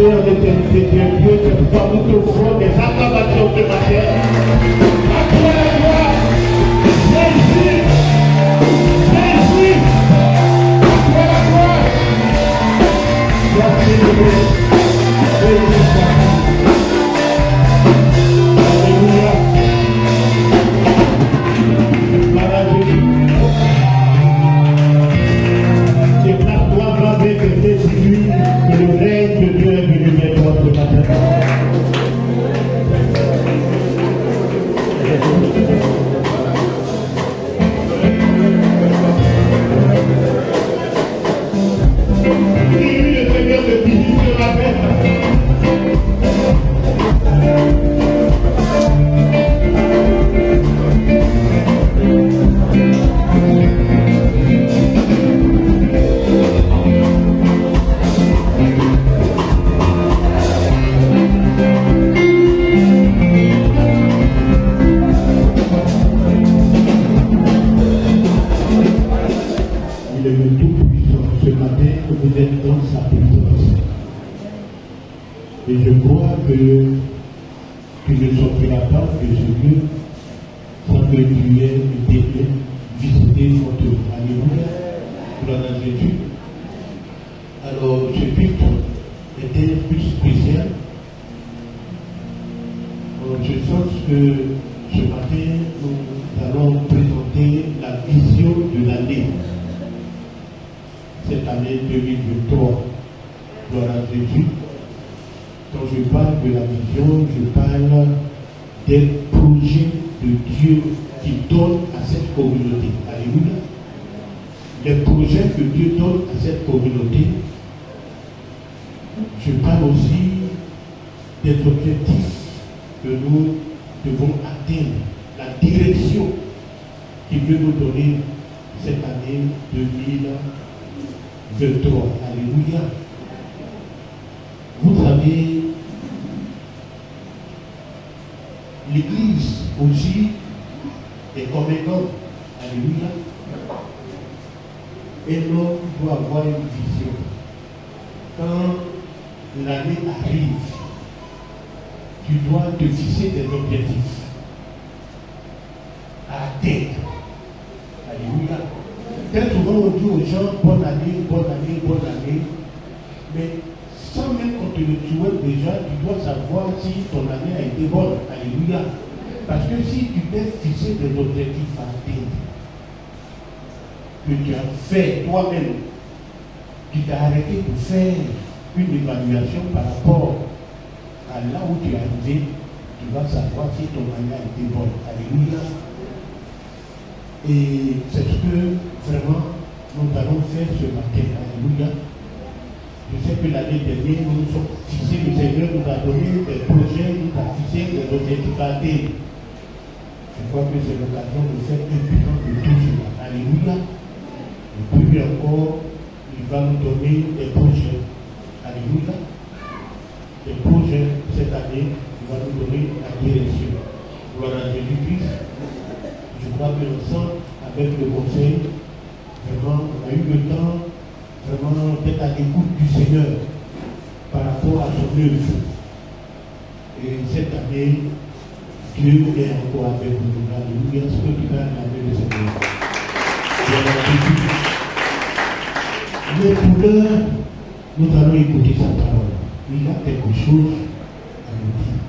Seigneur d'éternité, tu es Dieu, c'est pourquoi nous t'offrons des acclamations ce matin. À toi la gloire, Jésus, Jésus, à toi la gloire. Sois célébré, béni soit. Alléluia. Voilà Jésus. Déclare-toi avec tes yeux que le règne de Dieu est venu vers toi ce matin. Prie le Seigneur de visiter ce matin. Il est le Tout-Puissant. Ce matin, vous êtes dans sa présence. Et je crois que tu ne sortiras pas de ce lieu sans que tu aies été visité fortement. Alléluia. Gloire à Jésus. Alors, ce but était plus spécial en ce sens que ce matin, nous allons présenter la vision de l'année. Cette année 2023. Gloire à Jésus. Quand je parle de la vision, je parle des projets de Dieu qui donne à cette communauté. Alléluia. Les projets que Dieu donne à cette communauté. Je parle aussi des objectifs que nous devons atteindre, la direction qu'il veut nous donner cette année 2023. Alléluia. Vous savez, l'Église aussi est comme un homme. Alléluia. Un homme doit avoir une vision. Quand l'année arrive, tu dois te fixer des objectifs à atteindre. Alléluia. Très souvent on dit aux gens bonne année, bonne année, bonne année, mais sans même qu'on te le souhaite déjà, tu dois savoir si ton année a été bonne. Alléluia. Parce que si tu t'es fixé des objectifs à atteindre, que tu as fait toi-même, tu t'es arrêté pour faire une évaluation par rapport à là où tu es arrivé, tu vas savoir si ton année a été bonne. Alléluia. Et c'est ce que vraiment nous allons faire ce matin. Alléluia. Je sais que l'année dernière, nous nous sommes fixés, le Seigneur nous a donné des projets, nous a fixé des objectifs à atteindre. Je crois que c'est l'occasion de faire un bilan de tout cela. Alléluia. Et puis encore, il va nous donner des projets. Alléluia. Des projets cette année, il va nous donner la direction. Gloire à Jésus-Christ. Je crois que ensemble, avec le conseil, vraiment, on a eu le temps vraiment d'être à l'écoute du Seigneur par rapport à son œuvre. Et cette année, Dieu est encore avec nous. Alléluia. Est-ce que tu vas regarder le Seigneur? Mais pour l'heure, nous allons écouter sa parole. Il a quelque chose à nous dire.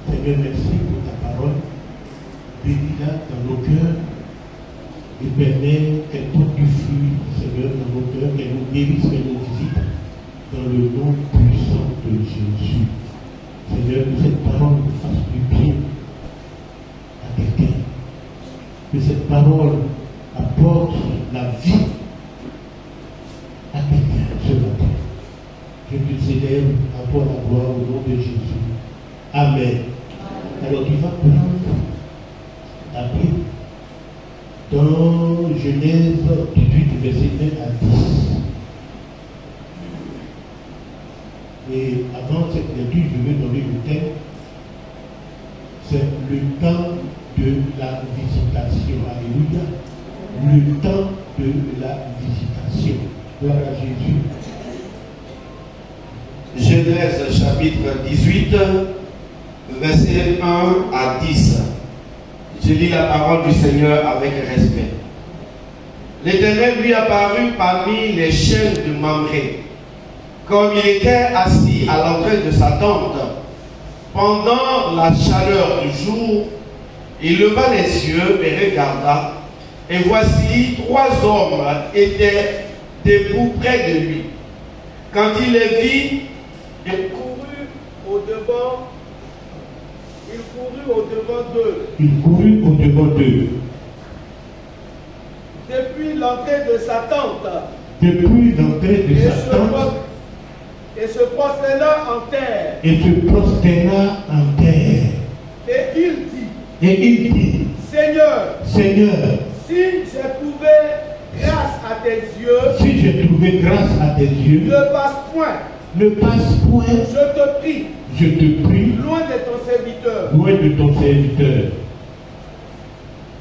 Seigneur, merci pour ta parole. Bénis-la dans nos cœurs et permets qu'elle porte du fruit, Seigneur, dans nos cœurs, qu'elle nous guérisse, qu'elle nous visite dans le nom puissant de Jésus. Seigneur, que cette parole nous fasse du bien à quelqu'un. Que cette parole apporte la vie à quelqu'un ce matin. Je te célèbre à toi la gloire au nom de Jésus. Amen. Alors tu vas prendre ta Bible dans Genèse 18, verset 1 à 10. Et avant cette lecture, je vais donner le thème. C'est le temps de la visitation. Alléluia. Le temps de la visitation. chapitre 18, versets 1 à 10. Je lis la parole du Seigneur avec respect. L'Éternel lui apparut parmi les chênes de Mamré, comme il était assis à l'entrée de sa tente. Pendant la chaleur du jour, il leva les yeux et regarda, et voici 3 hommes étaient debout près de lui. Quand il les vit, il courut au-devant d'eux. Il courut au-devant d'eux. Depuis l'entrée de sa tente. Depuis l'entrée de sa tente. Et se prosterna en terre. Et se prosterna en terre. Et il dit, Seigneur, si j'ai trouvé grâce à tes yeux, si j'ai trouvé grâce à tes yeux, ne passe point, je te prie, loin de ton serviteur.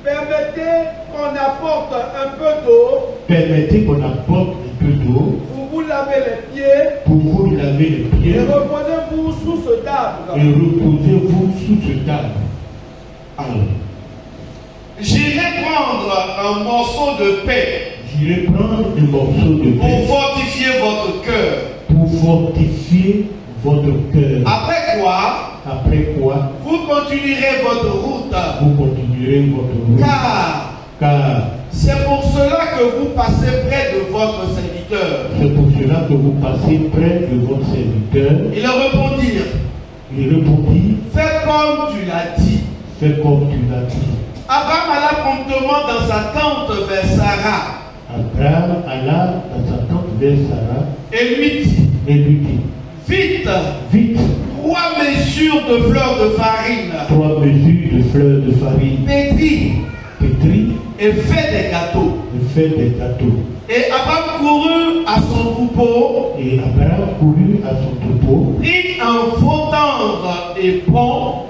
Permettez qu'on apporte un peu d'eau. Pour vous laver les pieds. Et reposez-vous sous ce table. Alors, j'irai prendre un morceau de pain. Pour fortifier votre cœur. Après quoi, vous continuerez votre route. Car c'est pour cela que vous passez près de votre serviteur. Ils répondit, fais comme tu l'as dit. Abraham alla promptement dans sa tente vers Sarah. Et lui dit, vite, 3 mesures de fleurs de farine. Pétris et fais des gâteaux. Et Abraham courut à son troupeau. Prit un veau tendre et bon.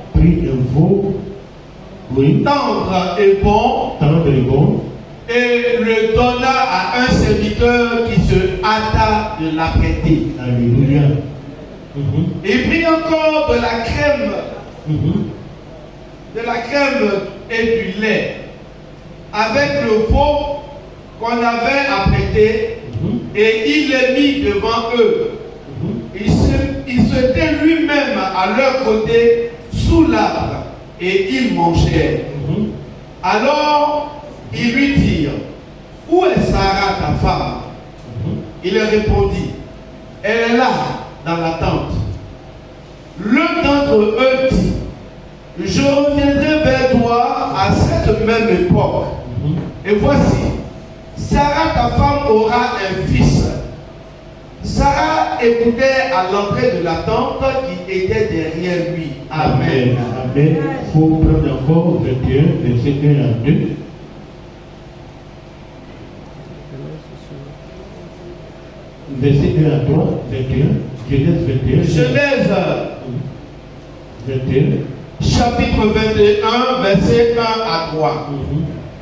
Et le donna à un serviteur qui se hâta de l'apprêter. Alléluia. Il prit encore de la crème et du lait avec le veau qu'on avait apprêté, et il les mit devant eux. Il se tint lui-même à leur côté sous l'arbre, et ils mangèrent. Alors ils lui dirent, où est Sarah ta femme? Il leur répondit, elle est là dans la tente. L'un d'entre eux dit, je reviendrai vers toi à cette même époque. Et voici, Sarah ta femme aura un fils. Sarah écoutait à l'entrée de la tente qui était derrière lui. Amen. Amen. Il faut prendre encore 21, verset 1 à 2. Verset 1 à 3, 21, Genèse 21. Chapitre 21, verset 1 à 3.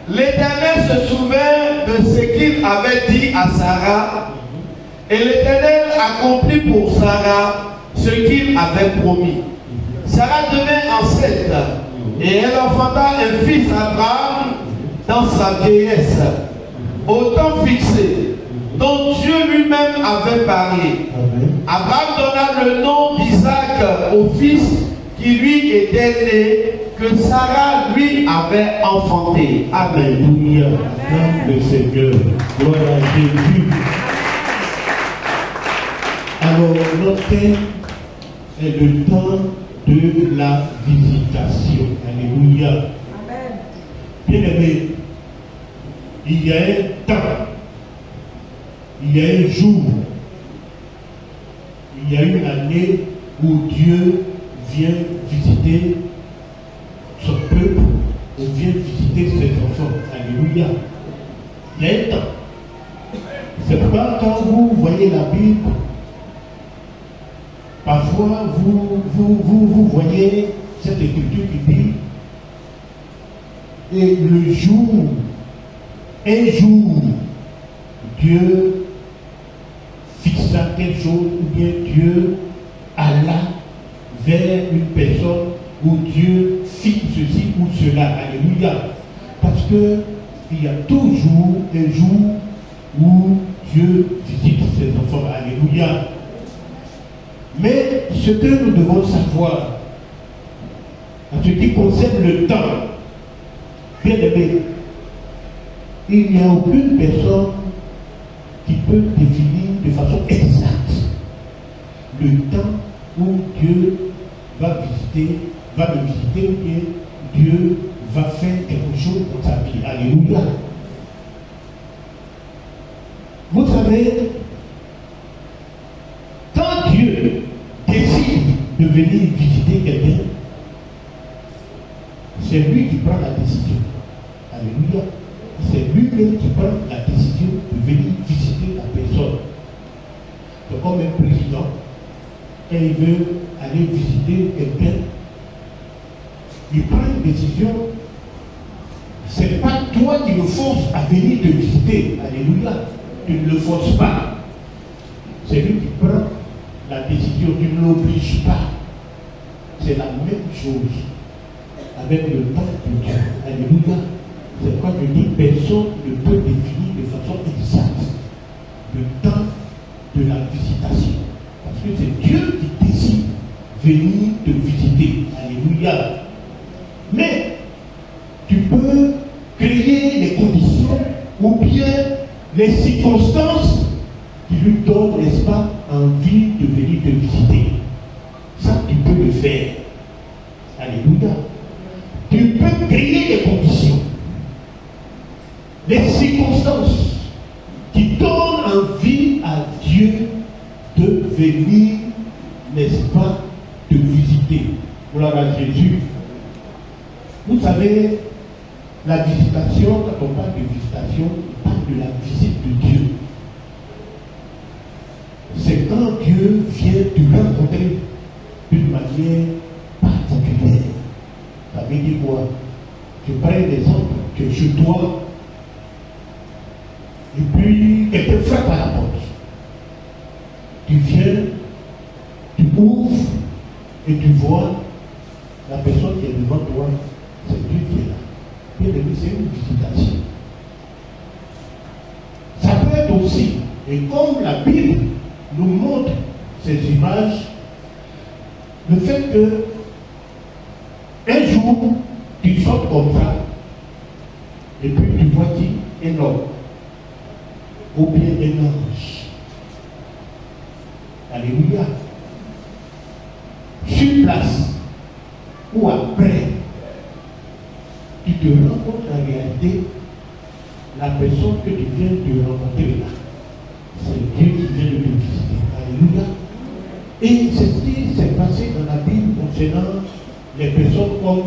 L'Éternel se souvint de ce qu'il avait dit à Sarah, et l'Éternel accomplit pour Sarah ce qu'il avait promis. Sarah devint enceinte, et elle enfanta un fils à Abraham dans sa vieillesse, au temps fixé, dont Dieu lui-même avait parlé. Abraham donna le nom d'Isaac au fils qui lui était né, que Sarah lui avait enfanté. Amen. Alléluia. Le Seigneur. Gloire à Jésus. Alors, notre thème est le temps de la visitation. Alléluia. Amen. Bien-aimé, il y a un temps, il y a un jour, il y a une année où Dieu vient visiter son peuple, ou vient visiter ses enfants. Alléluia. Il y a un temps. C'est pourquoi quand vous voyez la Bible, parfois vous voyez cette écriture qui dit, et le jour, un jour, Dieu fixa quelque chose, ou bien Dieu alla vers une personne où Dieu fit ceci ou cela. Alléluia. Parce qu'il y a toujours un jour où Dieu visite ses enfants. Alléluia. Mais ce que nous devons savoir, en ce qui concerne le temps, bien aimé, il n'y a aucune personne qui peut définir de façon exacte le temps où Dieu va me visiter ou bien Dieu va faire quelque chose dans sa vie. Alléluia. Vous savez, quand Dieu décide de venir visiter quelqu'un, c'est lui qui prend la décision. Alléluia. C'est lui-même qui prend la décision de venir visiter la personne. C'est comme un président, quand il veut aller visiter quelqu'un, il prend une décision. Ce n'est pas toi qui le forces à venir te visiter. Alléluia. Tu ne le forces pas. C'est lui qui prend la décision. Tu ne l'obliges pas. C'est la même chose avec le temps de Dieu. Alléluia. C'est pourquoi je dis personne ne peut définir de façon exacte le temps de la visitation. Parce que c'est Dieu qui décide de venir te visiter. Alléluia. Mais tu peux créer les conditions ou bien les circonstances qui lui donnent, n'est-ce pas, envie de venir te visiter. Ça, tu peux le faire. Alléluia. Tu peux créer les conditions, les circonstances qui donnent envie à Dieu de venir, n'est-ce pas, te visiter. Gloire à Jésus. Vous savez, la visitation, quand on parle de visitation, on parle de la visite de Dieu. C'est quand Dieu vient te rencontrer d'une manière particulière. Ça veut dire quoi? Je prends un exemple, tu es chez toi, et puis quelqu'un frappe à la porte. Tu viens, tu ouvres, et tu vois la personne qui est devant toi, c'est Dieu qui est là. Bien aimé, c'est une visitation. Ça peut être aussi, et comme la Bible nous montre ces images, le fait que un jour, tu sortes comme ça, et puis tu vois qui? Un homme, ou bien un ange. Alléluia. Sur place, ou après, tu te rends compte en réalité, la personne que tu viens de rencontrer là, c'est Dieu qui vient de te visiter. Alléluia. Et c'est ce qui s'est passé dans la Bible concernant les personnes comme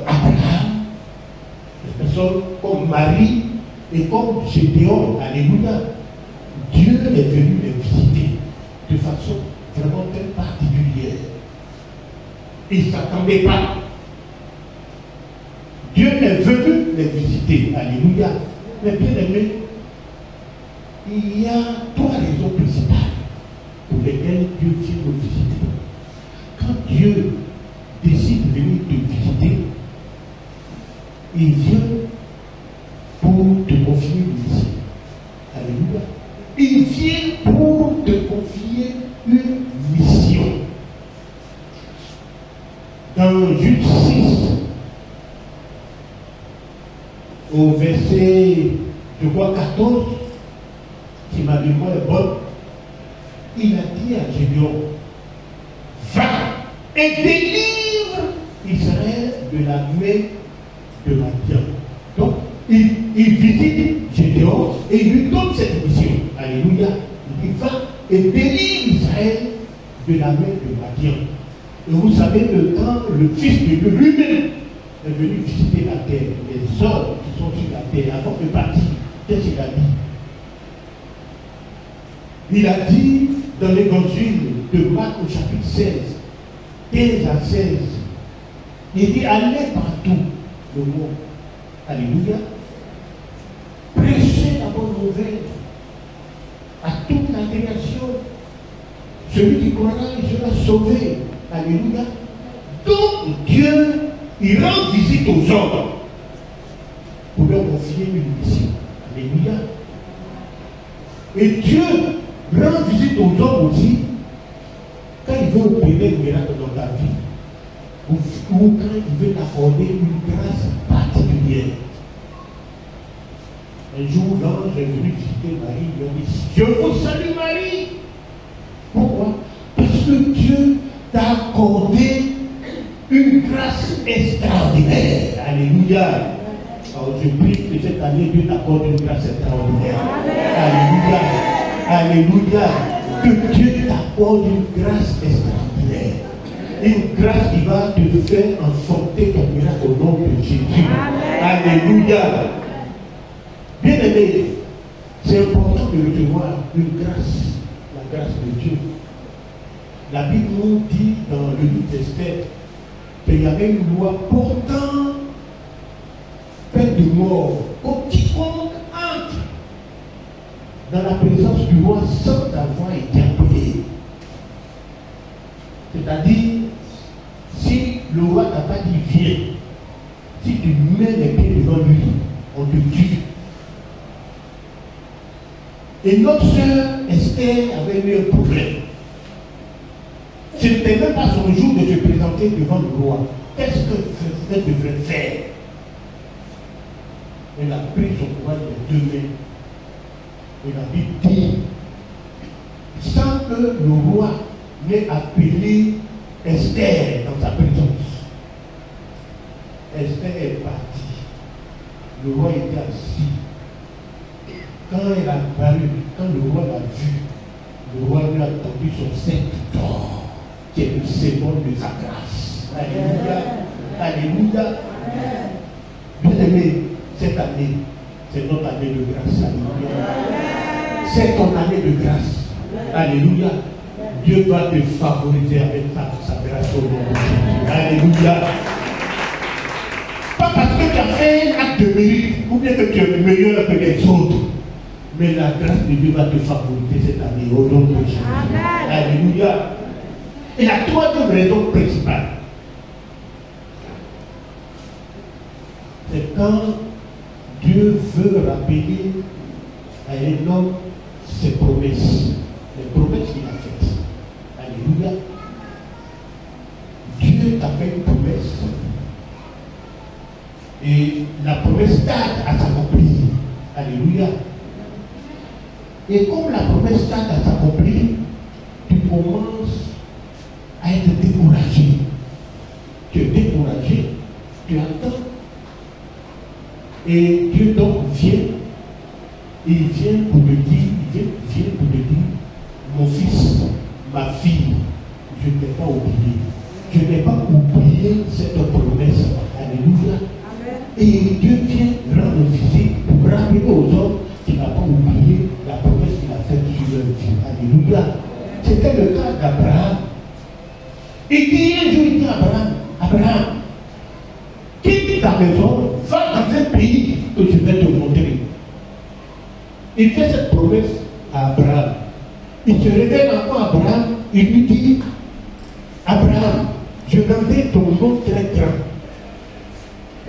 Abraham, les personnes comme Marie et comme Gédéon. Alléluia. Dieu est venu les visiter de façon vraiment très particulière. Ils ne s'attendaient pas. Dieu est venu les visiter. Alléluia. Mais bien aimé, il y a trois raisons principales pour lesquelles Dieu vient nous visiter. Quand Dieu décide de venir te visiter, il vient pour te confier une mission. Alléluia. Il vient pour te confier une mission. Dans Jude 6, au verset, je crois, 14, si ma mémoire est bonne, il a dit à Gédéon, va et délivre Israël de la main de Madian. Donc, il visite Gédéon et il lui donne cette mission. Alléluia. Il dit, va et délivre Israël de la main de Madian. Et vous savez que quand le Fils de Dieu lui-même est venu visiter la terre, les hommes qui sont sur la terre, avant de partir, qu'est-ce qu'il a dit? Il a dit dans l'évangile de Marc au chapitre 16, 15 à 16, il dit, allez partout le monde. Alléluia. Prêchez la bonne nouvelle à toute la création. Celui qui croira, il sera sauvé. Alléluia. Donc Dieu, il rend visite aux hommes pour leur confier une mission. Alléluia. Et Dieu rend visite aux hommes aussi quand il veut opérer un miracle dans ta vie. Ou quand il veut t'accorder une grâce particulière. Un jour, l'ange est venu visiter Marie, il lui a dit, je vous salue Marie. Pourquoi? Parce que Dieu t'a accordé une grâce extraordinaire. Alléluia. Alors je prie que cette année, Dieu t'accorde une grâce extraordinaire. Alléluia. Alléluia. Que Dieu t'accorde une grâce extraordinaire. Une grâce qui va te faire enfanter ton miracle au nom de Jésus. Alléluia. Bien aimé, c'est important de recevoir une grâce, la grâce de Dieu. La Bible nous dit dans le livre d'Esther qu'il y avait une loi portant peine de mort pour quiconque entre dans la présence du roi sans avoir été appelé. C'est-à-dire, si le roi t'a pas dit viens, si tu mets les pieds devant lui, on te tue. Et notre sœur Esther avait eu un problème. Ce n'était même pas son jour de se présenter devant le roi. Qu'est-ce qu'elle devrait faire? Elle a pris son courage des deux mains. Elle a dit, sans que le roi n'ait appelé Esther dans sa présence. Esther est partie. Le roi était assis. Quand elle a paru, quand le roi l'a vu, le roi lui a tendu son sceptre d'or, qui est le symbole de sa grâce. Alléluia. Alléluia. Bien aimé, cette année, c'est notre année de grâce. Alléluia. C'est ton année de grâce. Alléluia. Dieu va te favoriser avec sa grâce au nom de Jésus. Alléluia. Pas parce que tu as fait un acte de mérite, ou bien que tu es meilleur que les autres. Mais la grâce de Dieu va te favoriser cette année au nom de Jésus. Alléluia. Et la troisième raison principale, c'est quand Dieu veut rappeler à un homme ses promesses, les promesses qu'il a faites. Alléluia. Dieu t'a fait une promesse. Et la promesse tarde à s'accomplir. Alléluia. Et comme la promesse tarde à s'accomplir, tu commences à être découragé. Tu es découragé, tu attends. Et Dieu donc vient, et il vient pour me dire, mon fils, ma fille, je ne t'ai pas oublié. Je n'ai pas oublié cette promesse. Alléluia. Et Dieu vient rendre visite pour rappeler aux hommes qu'il n'a pas oublié la promesse qu'il a faite sur leur vie. Alléluia. C'était le cas d'Abraham. Il dit un jour, il dit à Abraham, quitte ta maison, va dans un pays que je vais te montrer. Il fait cette promesse à Abraham. Il se révèle encore à Abraham, il lui dit, Abraham, je rendrai ton nom très grand.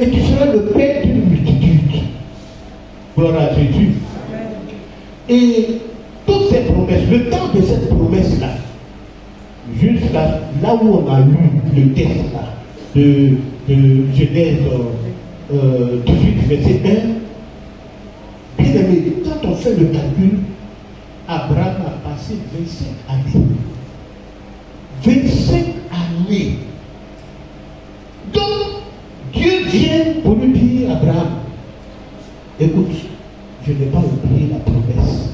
Et tu seras le père d'une multitude. Gloire à Jésus. Et toutes ces promesses, le temps de cette promesse-là, jusqu'à là où on a lu le texte là, de Genèse 18, verset 1, bien aimé, quand on fait le calcul, Abraham a passé 25 années. 25 années. Donc, Dieu vient pour lui dire, Abraham, écoute, je n'ai pas oublié la promesse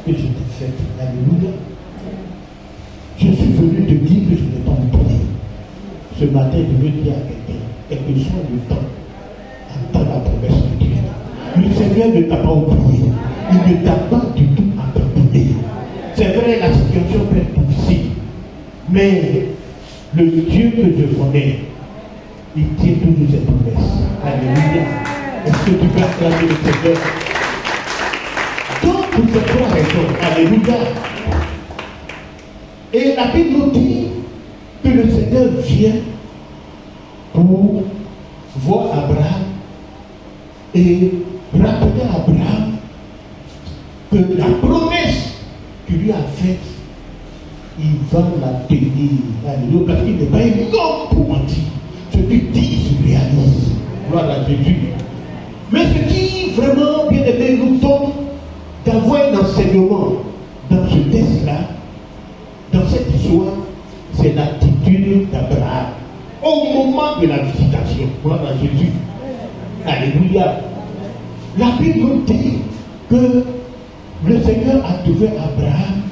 que je t'ai faite. Alléluia. Je suis venu te dire que je n'ai pas oublié. Ce matin, je veux dire à quelqu'un, quel que soit le temps, attends la promesse de Dieu. Le Seigneur ne t'a pas oublié. Il ne t'a pas du tout abandonné. C'est vrai, la situation peut être difficile. Mais le Dieu que je connais, il tient toujours ses promesses. Alléluia. Est-ce que tu peux acclamer le Seigneur? Donc, pour ces trois raisons, alléluia, Et la Bible nous dit que le Seigneur vient pour voir Abraham et rappeler à Abraham que la promesse qu'il lui a faite, il va la tenir. Alléluia. Parce qu'il n'est pas un homme pour mentir. Ce qu'il dit se réalise. Gloire à Jésus. Mais ce qui vraiment, bien aimé, nous donne d'avoir un enseignement dans ce texte-là, dans cette histoire, c'est l'attitude d'Abraham au moment de la visitation. Gloire à Jésus. Alléluia. La Bible nous dit que le Seigneur a trouvé Abraham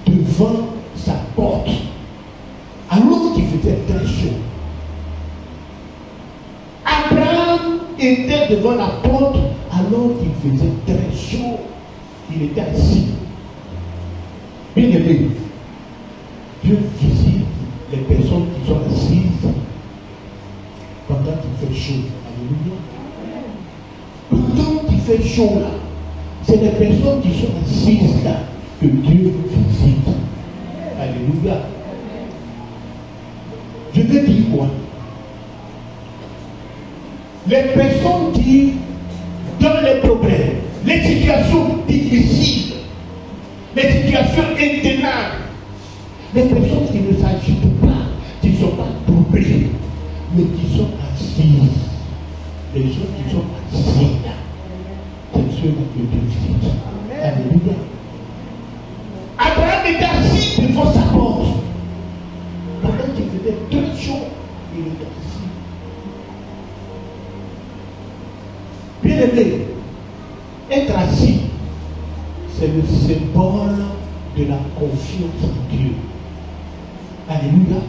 devant sa porte, alors qu'il faisait très chaud. Abraham était devant la porte alors qu'il faisait très chaud. Il était assis. Bien aimé, Dieu visite les personnes qui sont assises pendant qu'il fait chaud. Alléluia. Pendant qu'il fait chaud là, c'est les personnes qui sont assises là que Dieu visite. Alléluia. Je veux dire quoi? Les personnes qui, dans les problèmes, les situations difficiles, les situations intenables, les personnes qui ne s'agitent pas, qui ne sont pas troublées, mais qui sont assises, les gens qui sont assis là, c'est ceux que Dieu visite. Alléluia. Abraham était assis devant sa porte. Pendant qu'il faisait très chaud, il était assis. Bien aimé, être assis, c'est le symbole de la confiance en Dieu. Alléluia.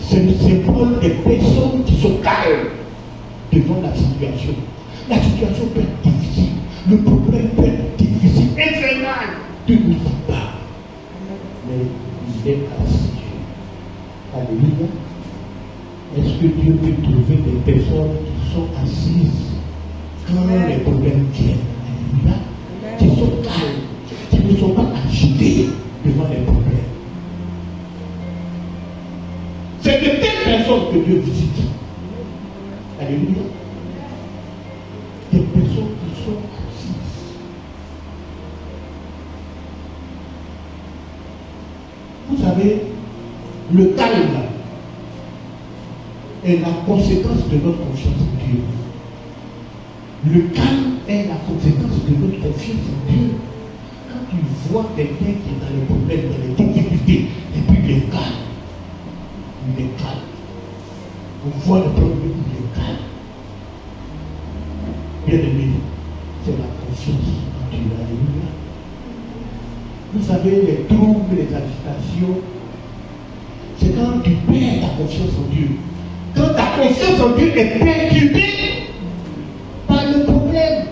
C'est le symbole des personnes qui sont calmes devant la situation. La situation peut être difficile, le problème peut être difficile, infernal. Dieu ne dit pas, mais il est assis. Alléluia. Est-ce que Dieu peut trouver des personnes qui sont assises quand les problèmes viennent? Alléluia. Qui sont calmes, qui ne sont pas agités devant les problèmes. C'est de telles personnes que Dieu visite. Alléluia. Des personnes qui sont assises. Vous savez, le calme est la conséquence de notre confiance en Dieu. Le calme est la conséquence de notre confiance en Dieu. Quand tu vois quelqu'un qui est dans les problèmes, dans les difficultés, et puis il est calme. Il est calme. On voit le problème, il est calme. Bien aimé, c'est la confiance en Dieu. Alléluia. Vous savez, les troubles, les agitations, c'est quand tu perds ta confiance en Dieu. Quand ta confiance en Dieu est perturbée par le problème.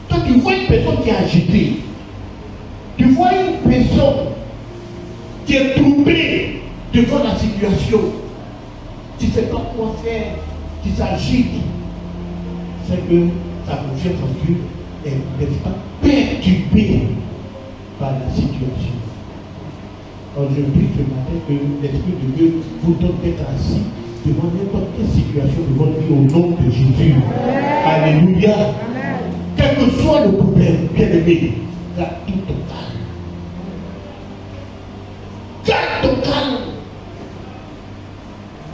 Quand tu vois une personne qui est agitée, tu vois une personne qui est troublée devant la situation, tu ne sais pas quoi faire, qui s'agite, c'est que ta confiance en Dieu est, n'est pas perturbée par la situation. Alors je prie ce matin que l'Esprit de Dieu vous donne d'être assis devant n'importe quelle situation de votre vie au nom de Jésus. Alléluia. Quel que soit le problème, bien aimé, garde tout ton calme. Garde ton calme.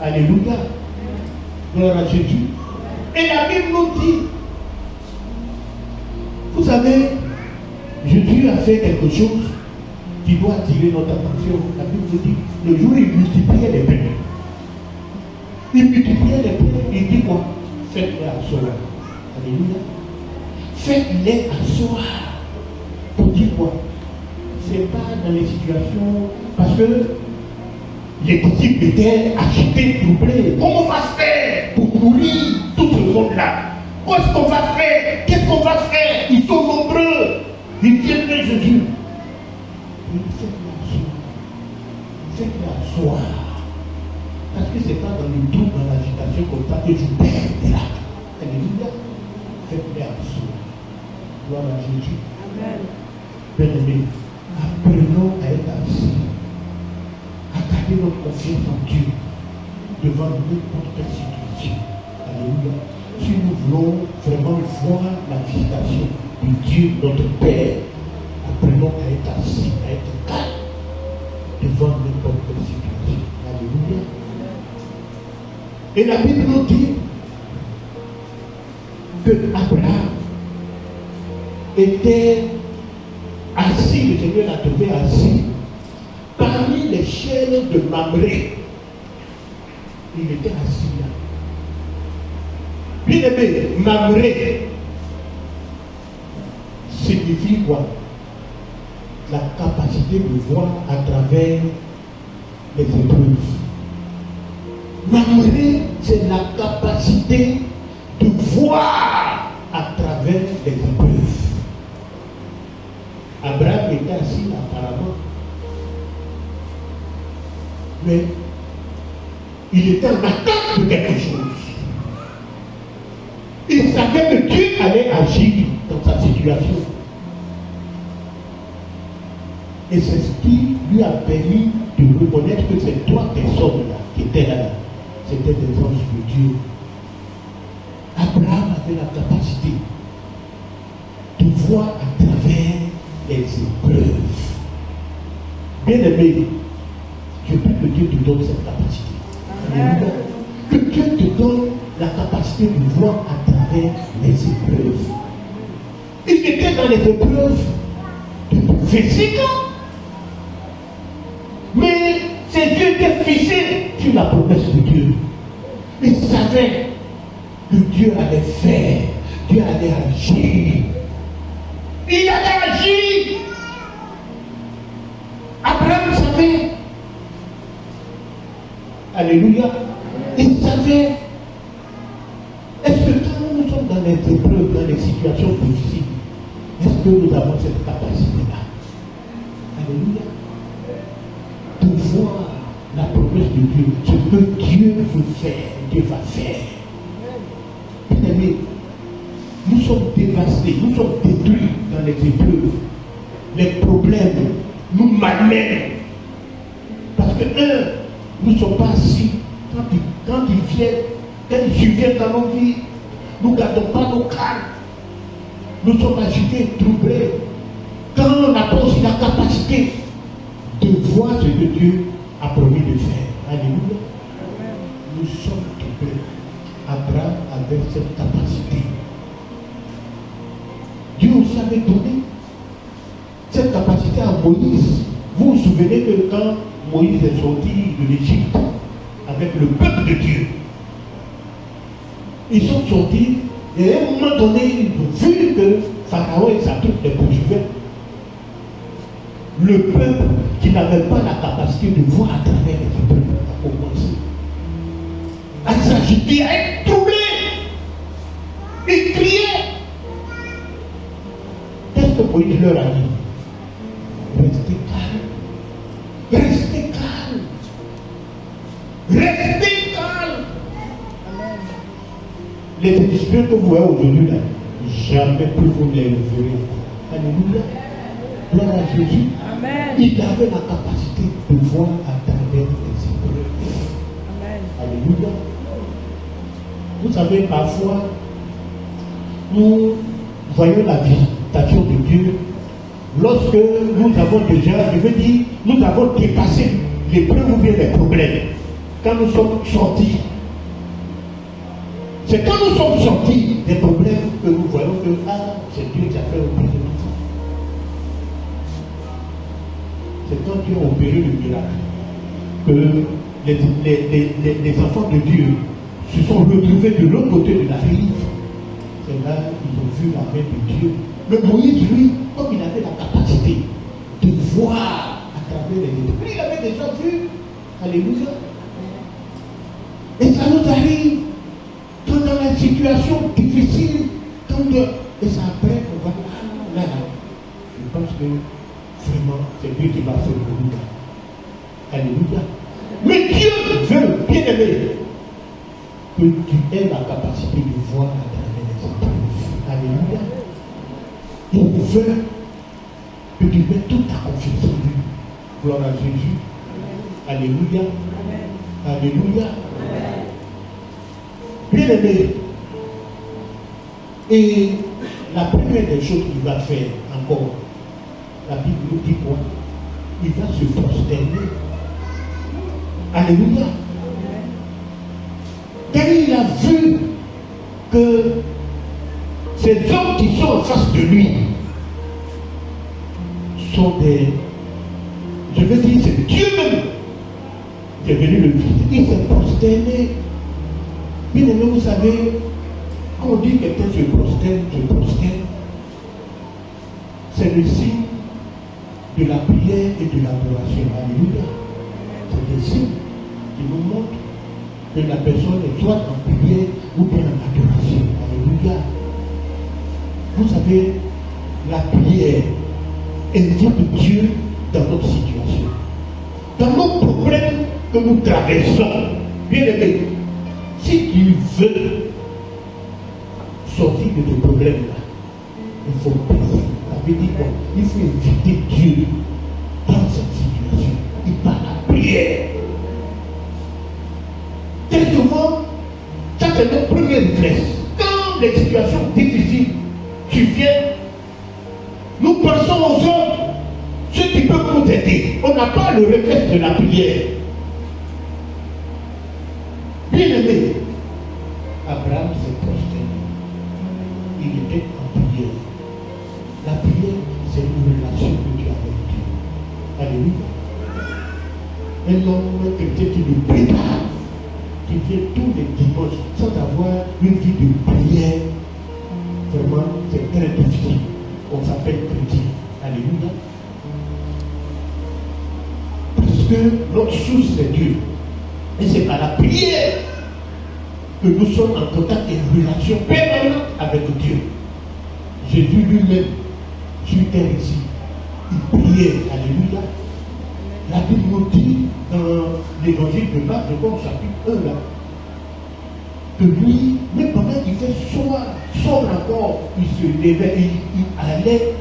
Alléluia. Gloire à Jésus. Et la Bible nous dit, vous savez, Jésus a fait quelque chose qui doit attirer notre attention. La Bible nous dit, le jour où il multipliait les pains. Il multipliait les pains, il dit quoi? Faites-les asseoir. Alléluia. Faites-les asseoir. Pour dire quoi? C'est pas dans les situations, parce que les disciples étaient agités, troublés. Comment on va faire pour nourrir tout ce monde-là? Qu'est-ce qu'on va faire? Qu'est-ce qu'on va faire? Ils sont nombreux. Ils viennent de Jésus. Faites-les asseoir. Parce que c'est pas dans le doute, dans l'agitation comme ça que je perds là. Alléluia. Faites-les asseoir. Gloire à Jésus. Amen. Bien-aimés, apprenons à être assis confiance en Dieu devant n'importe quelle situation. Alléluia. Si nous voulons vraiment voir la visitation de Dieu, notre Père, apprenons à être assis, à être calme devant n'importe quelle situation. Alléluia. Et la Bible nous dit que Abraham était assis, le Seigneur l'a trouvé assis parmi les chaînes de Mamré. Il était assis là. Bien aimé, Mamré signifie quoi? La capacité de voir à travers les épreuves. Mamré, c'est la capacité de voir à travers les épreuves. Abraham était assis là, apparemment. Mais il était en attente de quelque chose. Il savait que Dieu allait agir dans sa situation. Et c'est ce qui lui a permis de reconnaître que ces trois personnes-là qui étaient là, c'était des anges de Dieu. Abraham avait la capacité de voir à travers les épreuves. Bien aimé, je prie que Dieu te donne cette capacité. Amen. Que Dieu te donne la capacité de voir à travers les épreuves. Il était dans les épreuves physiques, mais ses yeux étaient fixés sur la promesse de Dieu. Il savait que Dieu allait faire, Dieu allait agir. Il allait agir. Abraham savait. Alléluia. Il savait. Est-ce que quand nous sommes dans les épreuves, dans les situations difficiles, est-ce que nous avons cette capacité-là? Alléluia. De voir la promesse de Dieu, ce que Dieu veut faire, Dieu va faire. Bien aimé, nous sommes dévastés, nous sommes détruits dans les épreuves. Les problèmes nous malmènent. Parce que, nous ne sommes pas assis. Quand ils viennent dans nos vies, nous ne gardons pas nos calmes. Nous sommes agités, troublés. Quand on n'a pas aussi la capacité de voir ce que Dieu a promis de faire. Alléluia. Nous sommes troublés. Abraham avait cette capacité. Dieu aussi avait donné cette capacité à Moïse. Vous vous souvenez que quand Moïse est sorti de l'Égypte avec le peuple de Dieu, ils sont sortis et à un moment donné, ils ont vu que Pharaon et sa troupe les poursuivaient. Le peuple qui n'avait pas la capacité de voir à travers les épreuves a commencé à s'agiter, à être troublé. Ils criaient. Qu'est-ce que Moïse leur a dit? Restez calme. Restez calme. Restez calme. Les Égyptiens que vous voyez aujourd'hui là, jamais plus vous les verrez. Alléluia. Gloire à Jésus. Amen. Il avait la capacité de voir à travers les épreuves. Amen. Alléluia. Vous savez, parfois, nous voyons la visitation de Dieu lorsque nous avons déjà, je veux dire, nous avons dépassé l'épreuve ou bien les problèmes. Quand nous sommes sortis, c'est quand nous sommes sortis des problèmes que nous voyons que c'est Dieu qui a fait opérer tout ça. C'est quand Dieu a opéré le miracle que les enfants de Dieu se sont retrouvés de l'autre côté de la rive. C'est là qu'ils ont vu la main de Dieu. Mais Moïse, lui, comme il avait la capacité de voir à travers les épreuves, il avait déjà vu. Alléluia. Et ça nous arrive quand dans la situation difficile, et ça après, on va là. Je pense que vraiment, c'est Dieu qui va faire pour nous. Alléluia. Mais Dieu veut, bien aimé, que tu aies la capacité de voir à travers les épreuves. Alléluia. Il veut que tu mettes toute ta confiance en lui. Gloire à Jésus. Alléluia. Alléluia. Bien aimé. Et la première des choses qu'il va faire encore, la Bible nous dit quoi? Il va se prosterner. Alléluia. Car il a vu que ces hommes qui sont en face de lui sont des, je veux dire, c'est Dieu même qui est venu le visiter. Il s'est prosterné. Bien aimé, vous savez, quand on dit que quelqu'un se prosterne, c'est le signe de la prière et de l'adoration. Alléluia. C'est des signes qui nous montrent que la personne est soit en prière ou bien en adoration. Alléluia. Vous savez, la prière invite Dieu dans notre situation. Dans nos problèmes que nous traversons, bien aimé, si tu veux sortir de ce problème-là, il faut prier. Ça veut dire quoi? Il faut inviter Dieu dans cette situation. Il parle à prière. Très souvent, ça c'est notre premier réflexe. Quand les situations difficiles surviennent, nous pensons aux autres, ceux qui peuvent nous aider. On n'a pas le réflexe de la prière. Bien aimé, Abraham s'est prosterné. Il était en prière. La prière, c'est une relation que tu as avec Dieu. Alléluia. Un homme chrétien qui ne prie pas, qui vient tous les dimanches sans avoir une vie de prière, vraiment, c'est très difficile. On s'appelle chrétien. Alléluia. Parce que notre source, c'est Dieu. Et c'est par la prière que nous sommes en contact et en relation permanente avec Dieu. Jésus lui-même, sur terre ici, il priait. Alléluia. La Bible nous dit dans l'évangile de Marc, je crois au chapitre 1 là, que lui, même pendant qu'il fait sombre encore, il se levait et il allait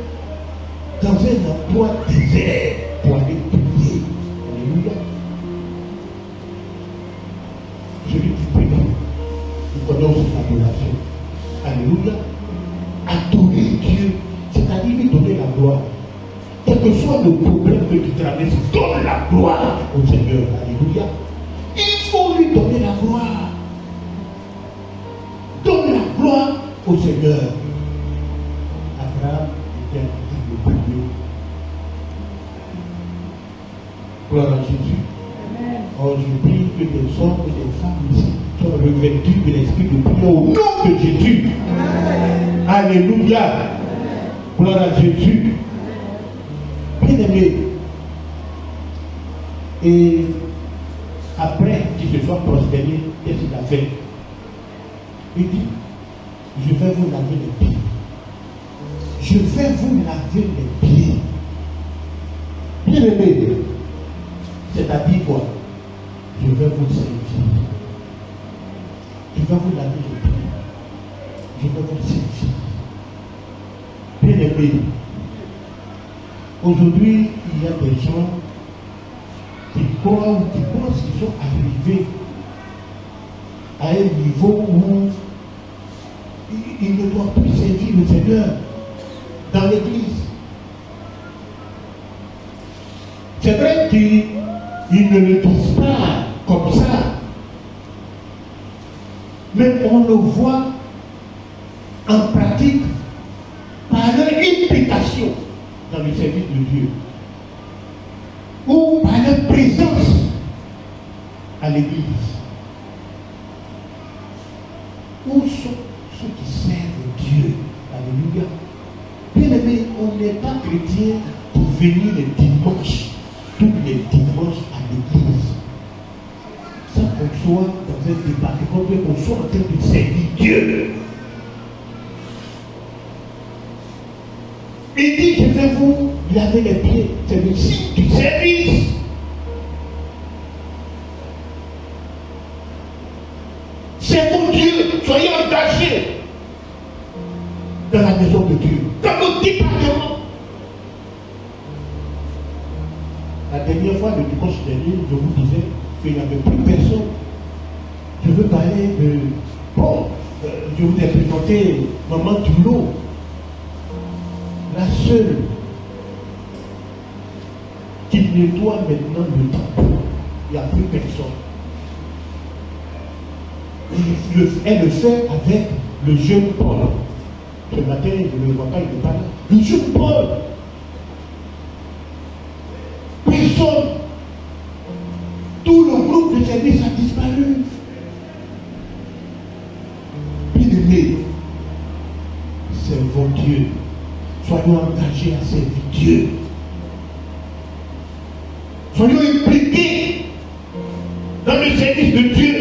dans un endroit désert pour aller prier. Alléluia. Celui qui prie, il connaît aussi l'adoration. Alléluia. Adorer Dieu, c'est-à-dire lui donner la gloire. Quel que soit le problème que tu traverses, donne la gloire au Seigneur. Alléluia. Il faut lui donner la gloire. Donne la gloire au Seigneur. Abraham était en train de prier. Gloire à Jésus. Oh, je prie que des hommes et des femmes ici soient revêtus de l'esprit de prière au nom de Jésus. Amen. Alléluia. Gloire à Jésus. Bien aimé. Et après qu'il se soit prosterné, qu'est-ce qu'il a fait? Il dit, je vais vous laver les pieds. Je vais vous laver les pieds. Bien aimé. C'est-à-dire quoi? Je vais vous servir. Je vais vous laver les pieds. Je vais vous servir. Bien aimé. Aujourd'hui, il y a des gens qui croient ou qui pensent qu'ils sont arrivés à un niveau où ils ne doivent plus servir le Seigneur dans l'église. C'est vrai qu'ils ne le disent pas comme ça, mais on le voit en pratique par leur implication dans le service de Dieu ou par leur présence à l'église. Où sont ceux qui servent Dieu? Alléluia. Bien aimé, on n'est pas chrétien pour venir les dimanches, tous les dimanches à l'église. Sans qu'on soit dans un département, qu'on soit en train de servir Dieu. Il dit, je vais vous laver les pieds. C'est le signe du service. C'est pour Dieu. Soyez engagés dans la maison de Dieu, dans nos départements. La dernière fois, le dimanche dernier, je vous disais qu'il n'y avait plus personne. Je veux parler de... Bon, je vous ai présenté Maman Toulot, la seule qui nettoie maintenant le temple. Il n'y a plus personne. Elle le fait avec le jeune Paul. Ce matin, je ne le vois pas, il n'est pas là. Le jeune Paul. Personne. Tout le groupe de service a disparu. Bien-aimés, servons Dieu. Soyons engagés à servir Dieu. Soyons impliqués dans le service de Dieu,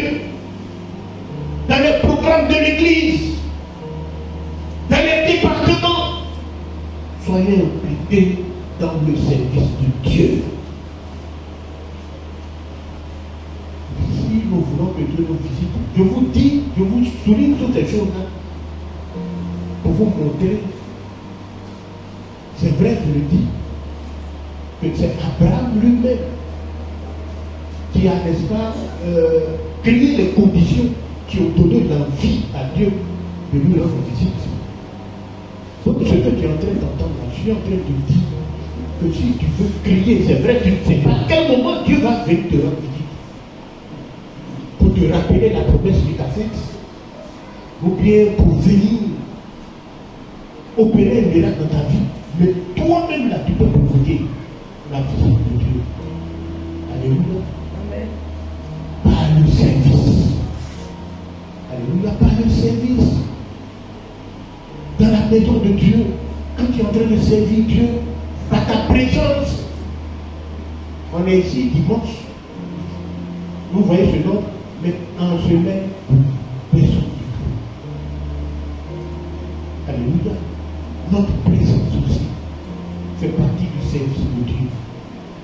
dans les programmes de l'Église, dans les départements. Soyons impliqués dans le service de Dieu. Si nous voulons que Dieu nous visite, je vous dis, je vous souligne toutes ces choses-là pour vous montrer. C'est vrai, je le dis, que c'est Abraham lui-même qui a, n'est-ce pas, créé les conditions qui ont donné l'envie à Dieu de lui rendre visite. Donc ce que tu es en train d'entendre, je suis en train de dire que si tu veux crier, c'est vrai, tu ne sais pas à quel moment Dieu va venir te rendre visite. Pour te rappeler la promesse qu'il t'a faite, ou bien pour venir opérer un miracle dans ta vie. Mais toi-même là, tu peux provoquer la visite de Dieu. Alléluia. Amen. Par le service. Alléluia, par le service. Dans la maison de Dieu, quand tu es en train de servir Dieu, par ta présence. On est ici dimanche. Vous voyez ce nom, mais en semaine, personne. Alléluia. Notre présence aussi fait partie du service de Dieu.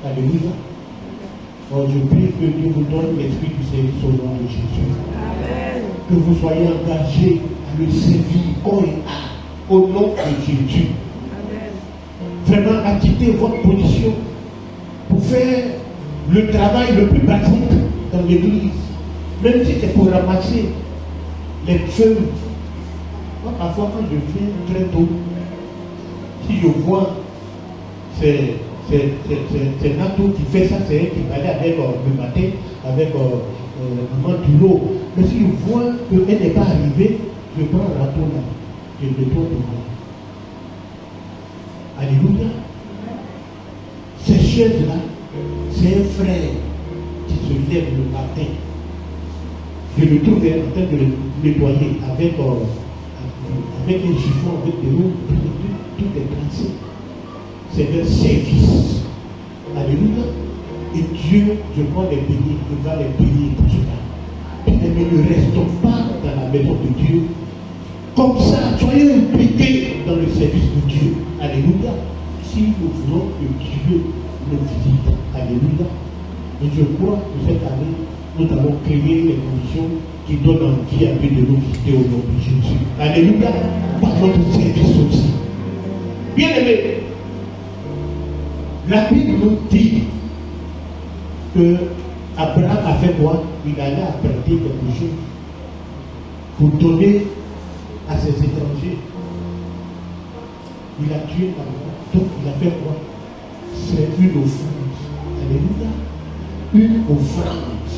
Alléluia. Alors je prie que Dieu vous donne l'esprit du service au nom de Jésus. Amen. Que vous soyez engagés à le servir corps et âme au nom de Jésus. Amen. Vraiment, à quitter votre position pour faire le travail le plus pratique dans l'église. Même si c'est pour ramasser les feuilles. Moi, parfois, quand je viens très tôt, si je vois c'est Nato qui fait ça, c'est elle qui parlait avec le matin, avec Maman Toulot. Mais si je vois qu'elle n'est pas arrivée, je prends un râteau là, je le tourne devant. Alléluia. Ces chaises-là, c'est un frère qui se lève le matin. Je le trouve en train de le nettoyer avec un chiffon, avec des roues, tout est tracé. C'est un service. Alléluia. Et Dieu, je crois, les bénir, il va les bénir pour cela. Mais ne restons pas dans la maison de Dieu. Comme ça, soyez impliqués dans le service de Dieu. Alléluia. Si nous voulons que Dieu nous visite. Alléluia. Et je crois que cette année, nous avons créé les conditions qui donnent envie à Dieu de nous visiter au nom de Jésus. Alléluia. Par notre service aussi. Bien aimé, la Bible nous dit que Abraham a fait quoi? Il allait apprêter quelque chose pour donner à ses étrangers. Il a tué Abraham. Donc il a fait quoi? C'est une offrande. Alléluia. Une offrande.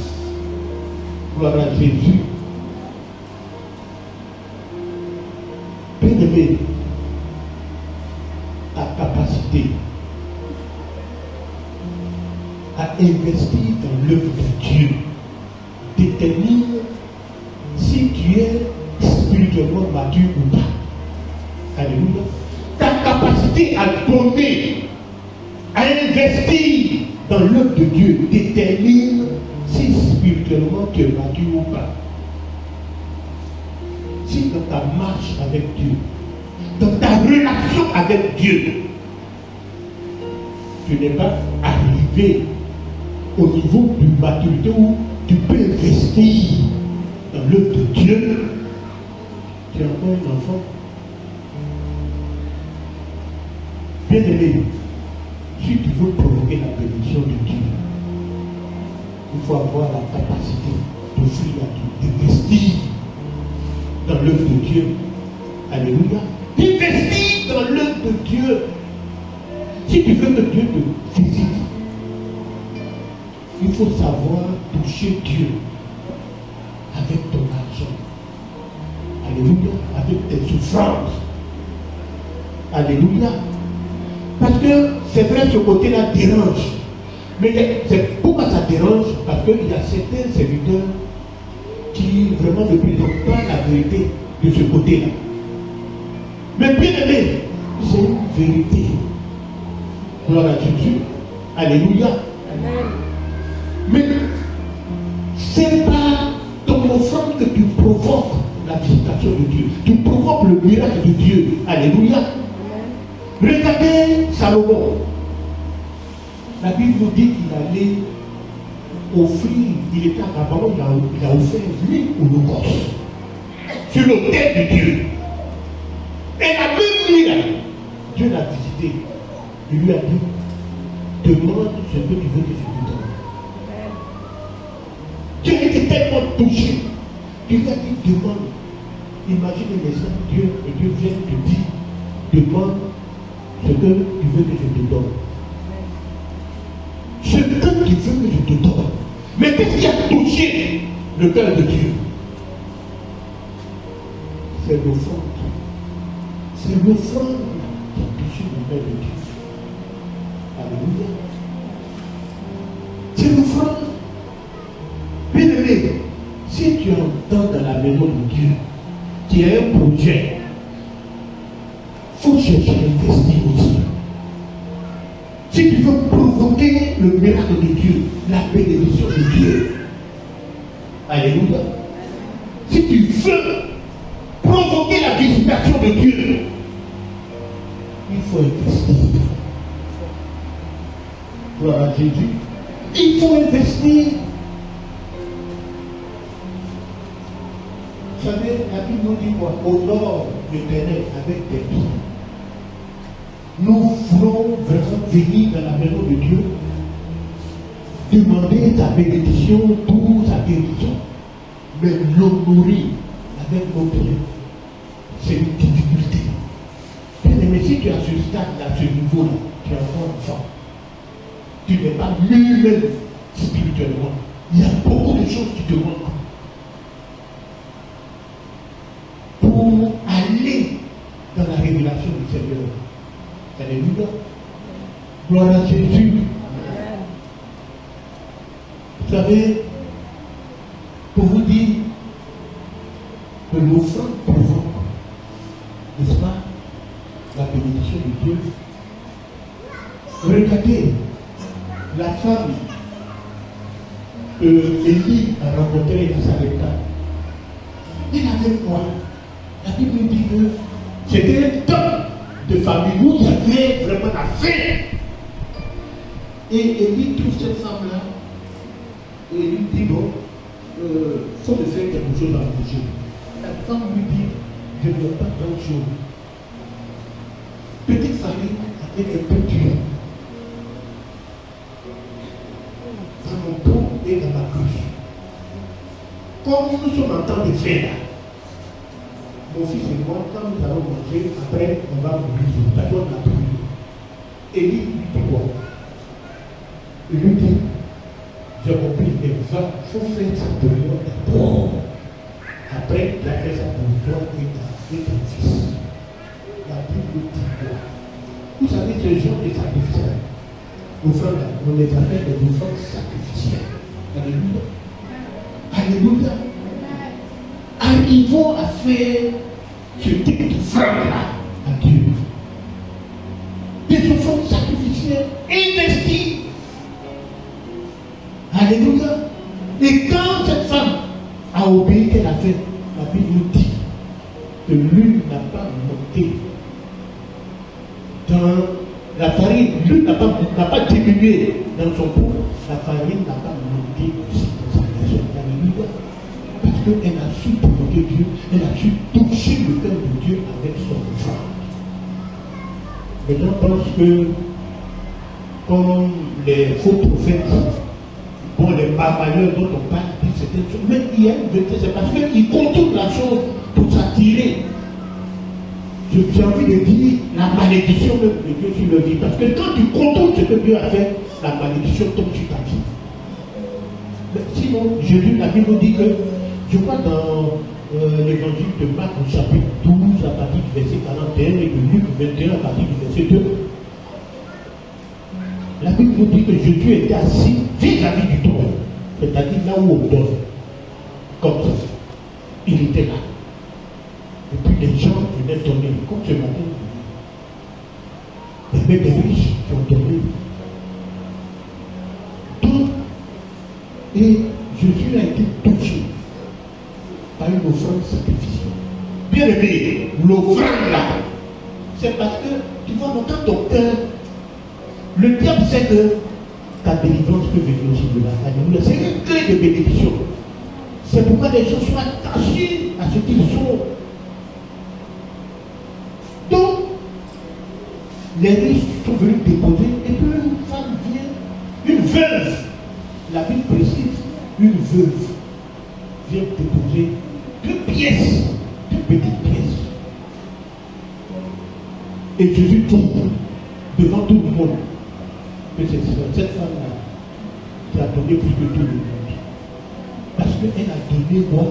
Gloire à Jésus. Bien-aimé, ta capacité à investir dans l'œuvre de Dieu détermine si tu es spirituellement mature ou pas. Alléluia. Ta capacité à donner, à investir dans l'œuvre de Dieu détermine si spirituellement tu es mature ou pas. Si dans ta marche avec Dieu, dans ta relation avec Dieu, tu n'es pas arrivé au niveau de maturité où tu peux investir dans l'œuvre de Dieu, tu es encore un enfant. Bien aimé, si tu veux provoquer la bénédiction habitation de Dieu, il faut avoir la capacité d'offrir à Dieu, d'investir dans l'œuvre de Dieu. Alléluia. D'investir dans l'œuvre de Dieu. Si tu veux que Dieu te visite, il faut savoir toucher Dieu avec ton argent. Alléluia. Avec tes souffrances. Alléluia. Parce que c'est vrai, ce côté-là dérange. Mais c'est pourquoi ça dérange? Parce qu'il y a certains serviteurs qui vraiment ne présentent pas la vérité de ce côté-là. Mais bien aimé, c'est une vérité. Gloire à Jésus. Alléluia. Amen. Mais c'est pas ton offrande que tu provoques la visitation de Dieu. Tu provoques le miracle de Dieu. Alléluia. Amen. Regardez Salomon. La Bible nous dit qu'il allait offrir, il était à Gabaon, il a offert l'huile holocauste sur l'autel de Dieu. Et la même nuit, là, Dieu l'a visité. Il lui a dit, demande ce que tu veux que je te donne. Dieu était tellement touché. Il lui a dit, demande. Imagine un instant, Dieu vient te dire, demande ce que tu veux que je te donne. Ce que tu veux que je te donne. Mais qu'est-ce qui a touché le cœur de Dieu? C'est l'offrande. C'est l'offrande qui a touché le cœur de Dieu. Alléluia. C'est l'offrande. Bien-aimé, si tu entends dans la maison de Dieu qu'il y a un projet, il faut chercher à investir aussi. Si tu veux provoquer le miracle de Dieu, la bénédiction de Dieu, alléluia. Si tu veux provoquer la visitation de Dieu, il faut investir. Gloire à Jésus. Il faut investir. Vous savez, la Bible nous dit quoi? Honore l'Éternel avec tes biens. Nous voulons vraiment venir dans la maison de Dieu, demander sa bénédiction pour sa guérison, mais l'honorer avec nos biens, c'est une difficulté. Mais si tu es à ce stade-là, à ce niveau-là, tu es encore enfant, tu n'es pas lui-même spirituellement. Il y a beaucoup de choses qui te manquent pour aller dans la révélation du Seigneur. Alléluia. Gloire à Jésus. Amen. Vous savez, pour vous dire que l'offrande provoque, n'est-ce pas, la bénédiction de Dieu. Regardez, la femme que Élie a rencontrée dans sa Sarepta, il avait quoi? La Bible nous dit que c'était un temps de famille où il y avait vraiment la faim. Et Élie trouve cette femme-là et lui dit, bon, il faut me faire quelque chose à manger. La femme lui dit, je ne veux pas grand-chose. Petite farine avec un peu d'huile. Dans mon pot et dans ma cruche. Comme nous sommes en temps de faim là, mon fils et moi, quand nous allons manger, après on va mourir. Parce qu'on a brûlé. Élie lui dit quoi? Il lui dit, j'ai compris, il faut faire ça pour moi d'abord. Après, il a fait ça pour toi et ton fils. La Bible dit quoi? Vous savez, ce genre de sacrifice, offrande, on les appelle des offrandes sacrificielles. Alléluia. Alléluia. Arrivons à faire ce type d'offrande-là à Dieu. Des offrandes sacrificielles investies. Alléluia. Et quand cette femme a obéi, qu'elle a fait, la Bible nous dit que l'huile n'a pas monté dans la farine, l'huile n'a pas diminué dans son pot, la farine n'a pas monté aussi dans sa maison. Alléluia. Parce qu'elle a su provoquer Dieu, elle a su toucher le cœur de Dieu avec son offrande. Les gens pensent que, comme les faux prophètes, bon, les barbailleurs dont on parle, c'était une chose. Mais il y a une vérité, c'est parce qu'ils contournent la chose pour s'attirer. J'ai envie de dire la malédiction de Dieu sur le vie. Parce que quand tu contournes ce que Dieu a fait, la malédiction tombe sur ta vie. Mais sinon, Jésus, la Bible nous dit que, je crois dans l'évangile de Marc au chapitre 12 à partir du verset 41 et de Luc 21 à partir du verset 2, la Bible nous dit que Jésus était assis vis-à-vis du trône, c'est-à-dire là où on donne, comme ça. Il était là. Et puis les gens venaient donner, comme ce matin. Il y avait des riches qui ont donné. Donc, et Jésus a été touché par une offrande sacrificielle. Bien aimé, l'offrande là, c'est parce que, tu vois, dans ton cœur, le diable sait que ta délivrance peut venir aussi de là. Alléluia. C'est une clé de bénédiction. C'est pourquoi les gens sont attachés à ce qu'ils sont. Donc, les riches sont venus déposer, et puis une femme vient, une veuve, la Bible précise, une veuve vient déposer 2 pièces, 2 petites pièces. Et Jésus dit devant tout le monde que c'est cette femme-là qui a donné plus que tout le monde. Parce qu'elle a donné moi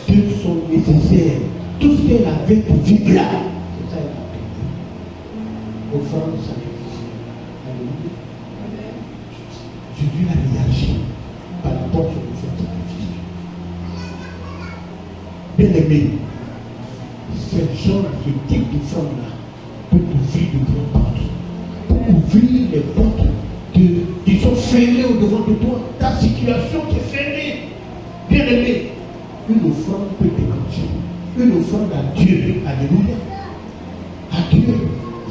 de son nécessaire. Tout ce qu'elle avait pour vivre là, c'est ça qu'elle a donné. Offrande sacrificielle. Alléluia. Jésus a réagi par rapport à son offrande sacrificielle. Bien aimé, ce genre, ce type d'offrande-là peut ouvrir de grandes portes. Pour ouvrir les portes qui sont fermées au-devant de toi. Ta situation est fermée. Bien aimé, une offrande peut déclencher. Une offrande à Dieu. Alléluia. À Dieu.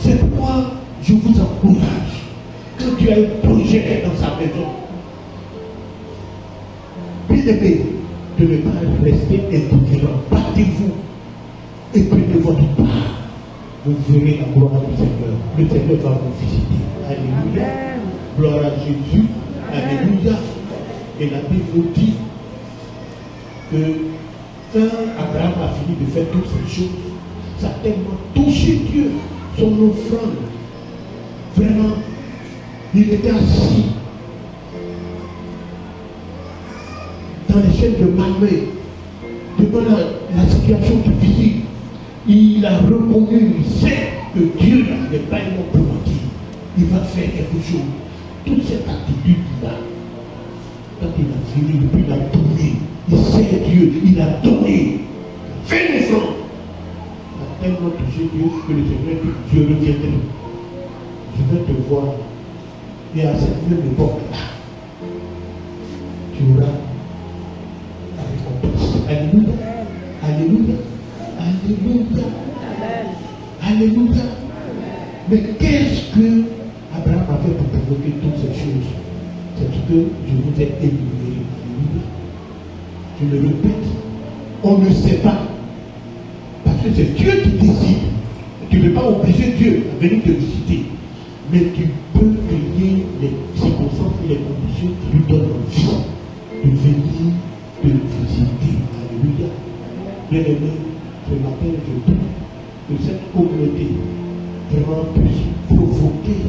C'est pourquoi je vous encourage. Quand tu as un projet dans sa maison, bien aimé, de ne pas rester indifférent. Battez-vous et prenez votre part. Vous verrez la gloire du Seigneur. Le Seigneur va vous visiter. Alléluia. Gloire à Jésus. Alléluia. Et la Bible nous dit que quand Abraham a fini de faire toutes ces choses, ça a tellement touché Dieu, son offrande. Vraiment, il était assis dans les chaînes de Mamé, devant la situation difficile. Il a reconnu, il sait que Dieu n'est pas un homme pour mentir. Il va faire quelque chose. Toute cette attitude-là, quand il a fini, puis il a donné. Il sait Dieu, il a donné. Fais une offrande. Il a tellement touché Dieu que le Seigneur dit, je reviendrai. Je vais te voir. Et à cette même époque-là, tu auras la récompense. Alléluia. Alléluia. Alléluia. Alléluia. Mais qu'est-ce que Abraham a fait pour provoquer toutes ces choses? C'est ce que je vous ai énuméré. Alléluia. Je le répète, on ne sait pas. Parce que c'est Dieu qui décide. Tu ne peux pas obliger Dieu à venir te visiter. Mais tu peux créer les circonstances et les conditions qui lui donnent envie de venir te visiter. Alléluia. Bien aimé, ce matin, je prie que cette communauté vraiment puisse provoquer,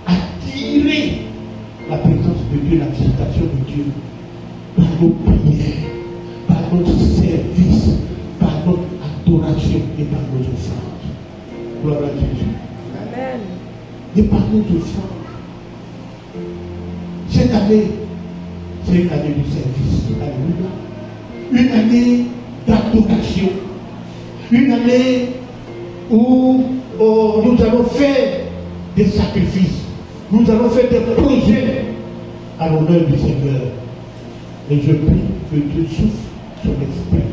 attirer la présence de Dieu, la visitation de Dieu, par nos prières, par notre service, par notre adoration et par nos offrandes. Gloire à Jésus. Amen. Et par nos offrandes. Cette année, c'est une année de service. Alléluia. Une année d'adoration. Une année où nous allons faire des sacrifices. Nous allons faire des projets à l'honneur du Seigneur. Et je prie que Dieu souffle son esprit,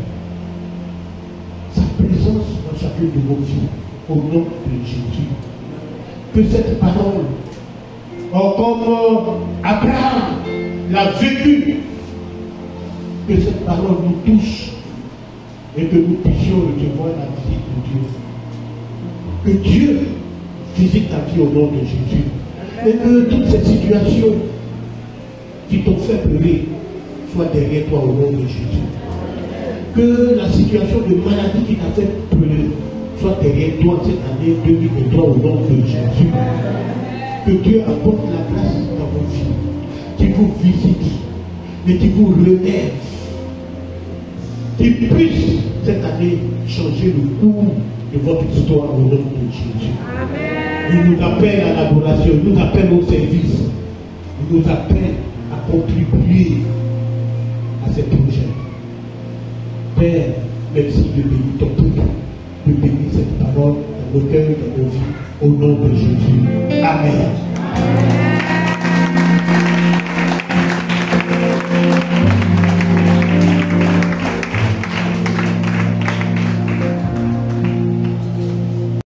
sa présence dans chacune de vos vies, au nom de Jésus. Que cette parole, comme Abraham l'a vécu, que cette parole nous touche et que nous puissions recevoir la visite de Dieu. Que Dieu visite ta vie au nom de Jésus. Et que toutes ces situations qui t'ont fait pleurer soient derrière toi au nom de Jésus. Que la situation de maladie qui t'a fait pleurer soit derrière toi cette année 2023 au nom de Jésus. Que Dieu apporte la grâce dans vos vies, qu'il vous visite et qu'il vous relève, qu'il puisse cette année changer le cours de votre histoire au nom de Jésus. Il nous appelle à l'adoration, il nous appelle au service, il nous appelle à contribuer à ces projets. Père, merci de bénir ton peuple, de bénir cette parole dans nos cœurs, dans nos vies, au nom de Jésus. Amen.